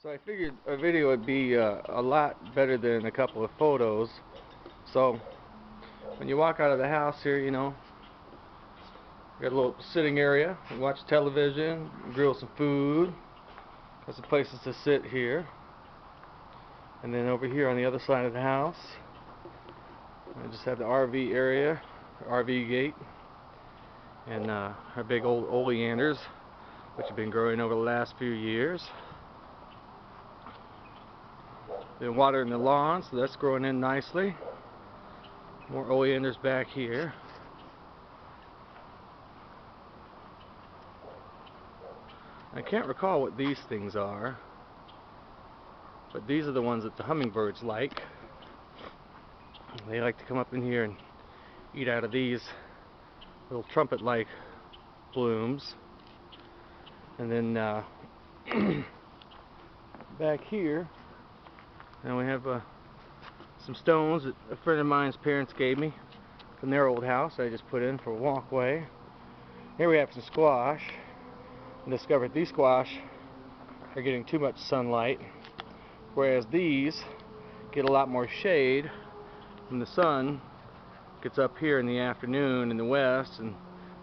So I figured a video would be a lot better than a couple of photos. So when you walk out of the house here, you know, got a little sitting area, you watch television, grill some food, got some places to sit here. And then over here on the other side of the house, I just have the RV area, RV gate, and our big old oleanders, which have been growing over the last few years. Been watering the lawn, so that's growing in nicely. More oleanders back here. I can't recall what these things are, but these are the ones that the hummingbirds like. They like to come up in here and eat out of these little trumpet-like blooms. And then back here, now we have some stones that a friend of mine's parents gave me from their old house. I just put in for a walkway. Here we have some squash. I discovered these squash are getting too much sunlight, whereas these get a lot more shade when the sun gets up here in the afternoon in the west and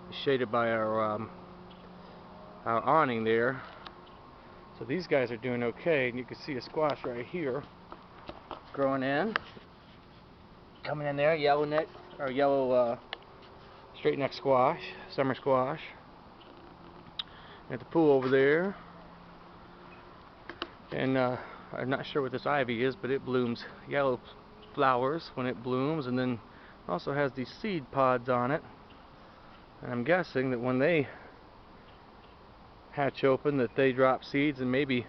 is shaded by our awning there. So these guys are doing okay, and you can see a squash right here growing in, coming in there, yellow neck or yellow straight neck squash, summer squash. At the pool over there, and I'm not sure what this ivy is, but it blooms yellow flowers when it blooms, and then also has these seed pods on it. And I'm guessing that when they hatch open, that they drop seeds, and maybe,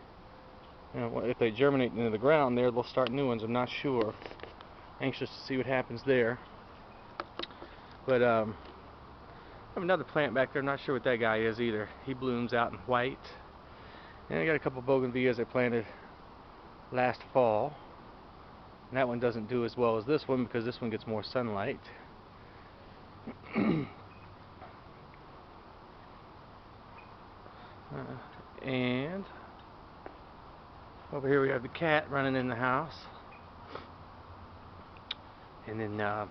you know, if they germinate into the ground there, they'll start new ones. I'm not sure. Anxious to see what happens there. But I have another plant back there. I'm not sure what that guy is either. He blooms out in white. And I got a couple bougainvilleas I planted last fall. And that one doesn't do as well as this one because this one gets more sunlight. And over here we have the cat running in the house. And then I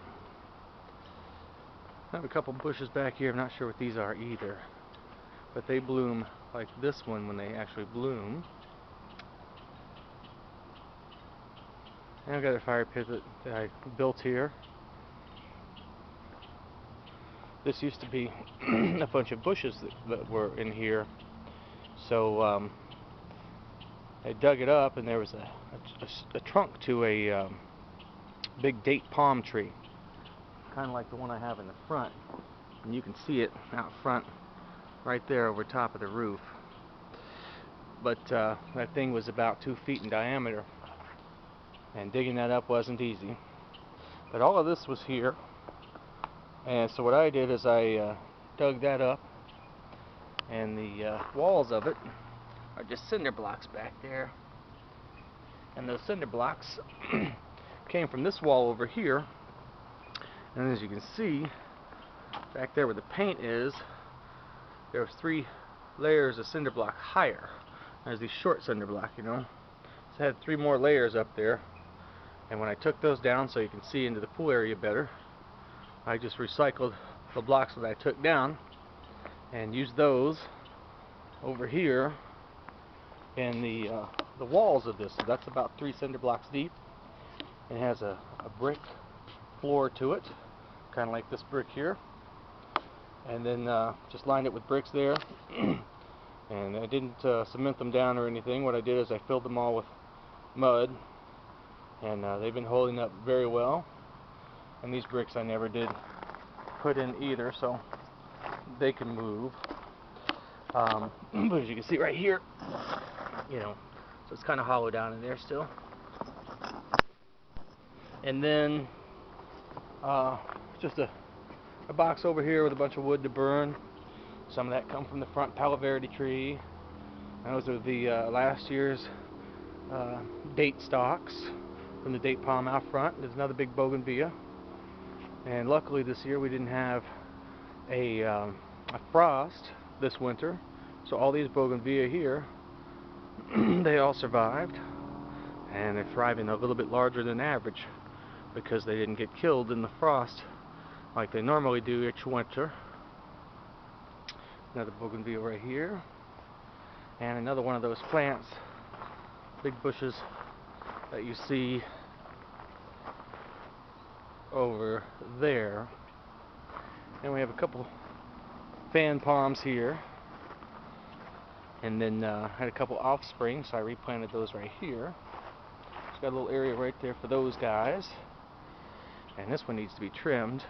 have a couple bushes back here. I'm not sure what these are either, but they bloom like this one when they actually bloom. And I've got a fire pit that I built here. This used to be a bunch of bushes that were in here, so I dug it up, and there was a trunk to a big date palm tree, kind of like the one I have in the front, and you can see it out front right there over top of the roof. But that thing was about 2 feet in diameter, and digging that up wasn't easy. But all of this was here, and so what I did is I dug that up, and the walls of it are just cinder blocks back there, and those cinder blocks came from this wall over here. And as you can see back there where the paint is, there's 3 layers of cinder block higher. There's these short cinder block, you know. So I had 3 more layers up there, and when I took those down so you can see into the pool area better, I just recycled the blocks that I took down and used those over here in the walls of this. So that's about 3 cinder blocks deep, and it has a brick floor to it, kind of like this brick here, and then just lined it with bricks there. And I didn't cement them down or anything. What I did is I filled them all with mud, and they've been holding up very well. And these bricks I never did put in either, so they can move. But as you can see right here, you know, so it's kind of hollow down in there still. And then just a box over here with a bunch of wood to burn. Some of that come from the front Palo Verde tree. Those are the last year's date stalks from the date palm out front. There's another big bougainvillea. And luckily this year we didn't have a frost this winter, so all these bougainvillea here they all survived, and they're thriving a little bit larger than average because they didn't get killed in the frost like they normally do each winter. Another bougainvillea right here, and another one of those plants, big bushes that you see over there. And we have a couple fan palms here, and then had a couple offspring, so I replanted those right here. Just got a little area right there for those guys, and this one needs to be trimmed.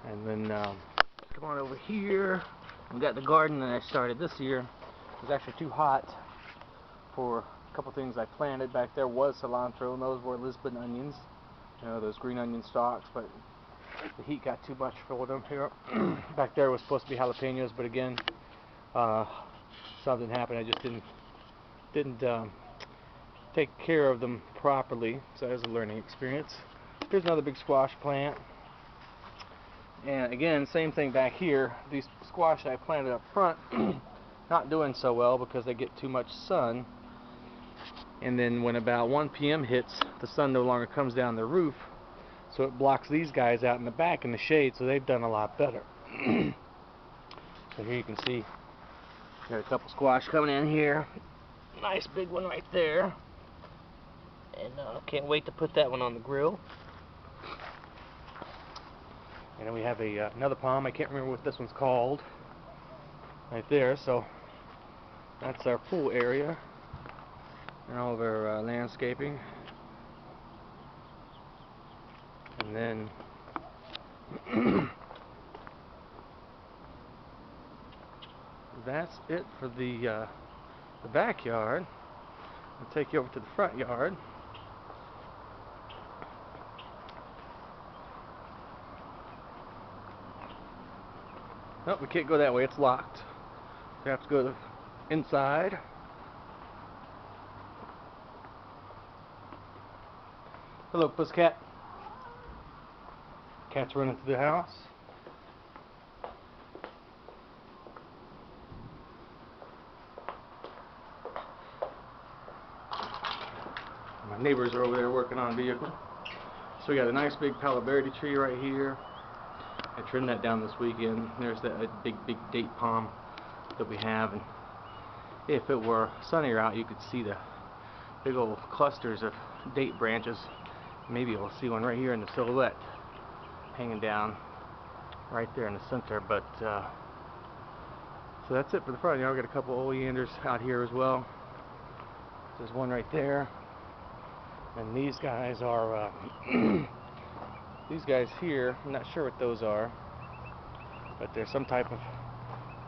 And then come on over here, we got the garden that I started this year. It was actually too hot for a couple things I planted. Back there was cilantro, and those were Lisbon onions, you know, those green onion stalks, but the heat got too much for them here. Back there was supposed to be jalapenos, but again, something happened. I just didn't take care of them properly, so that was a learning experience. Here's another big squash plant, and again, same thing back here. These squash I planted up front, not doing so well because they get too much sun, and then when about 1 p.m. hits, the sun no longer comes down the roof, so it blocks these guys out in the back in the shade, so they've done a lot better. So here you can see got a couple squash coming in here. Nice big one right there. And can't wait to put that one on the grill. And then we have another palm. I can't remember what this one's called. Right there. So that's our pool area and all of our landscaping. And then that's it for the backyard. I'll take you over to the front yard. Oh, we can't go that way, it's locked. We have to go inside. Hello, Pussycat. Cat's running through the house. My neighbors are over there working on a vehicle. So we got a nice big Palo Verde tree right here. I trimmed that down this weekend. There's that big date palm that we have, and if it were sunnier out, you could see the big old clusters of date branches. Maybe you'll see one right here in the silhouette, hanging down right there in the center. But so that's it for the front. I've got a couple oleanders out here as well. There's one right there, and these guys are these guys here. I'm not sure what those are, but they're some type of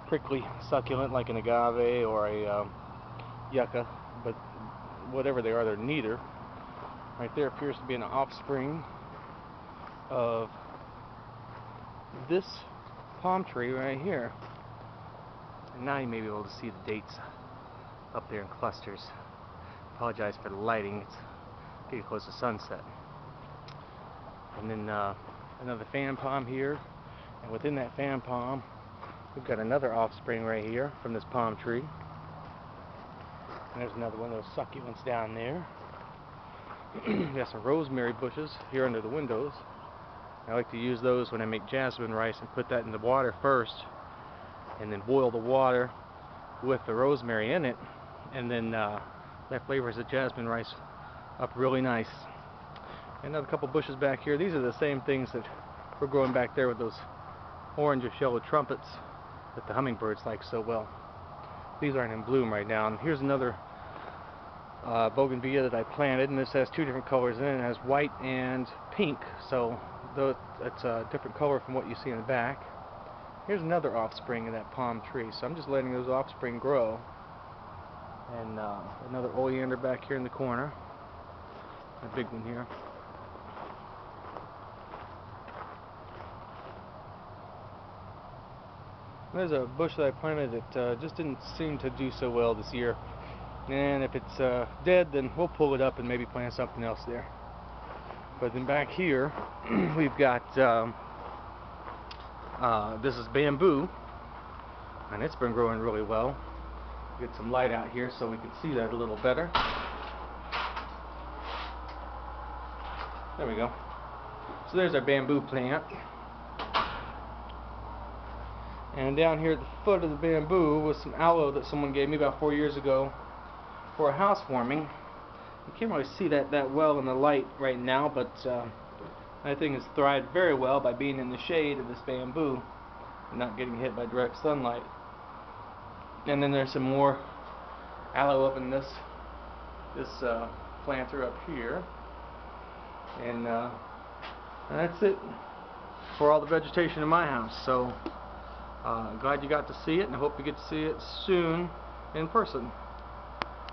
prickly succulent, like an agave or a yucca. But whatever they are, they're neither. Right there appears to be an offspring of this palm tree right here. And now you may be able to see the dates up there in clusters. Apologize for the lighting, it's getting close to sunset. And then another fan palm here, and within that fan palm we've got another offspring right here from this palm tree. And there's another one of those succulents down there. We got some rosemary bushes here under the windows. I like to use those when I make jasmine rice and put that in the water first, and then boil the water with the rosemary in it, and then that flavors the jasmine rice up really nice. Another couple bushes back here. These are the same things that we're growing back there with those orangish yellow trumpets that the hummingbirds like so well. These aren't in bloom right now. And here's another bougainvillea that I planted, and this has two different colors in it. It has white and pink, so it's a different color from what you see in the back. Here's another offspring of that palm tree, so I'm just letting those offspring grow. And another oleander back here in the corner, a big one here. There's a bush that I planted that just didn't seem to do so well this year. And if it's dead, then we'll pull it up and maybe plant something else there. But then back here, we've got this is bamboo, and it's been growing really well. Get some light out here so we can see that a little better. There we go. So there's our bamboo plant. And down here at the foot of the bamboo was some aloe that someone gave me about 4 years ago for a housewarming. You can't really see that well in the light right now, but I think it's thrived very well by being in the shade of this bamboo and not getting hit by direct sunlight. And then there's some more aloe up in this planter up here. And that's it for all the vegetation in my house. So glad you got to see it, and I hope you get to see it soon in person.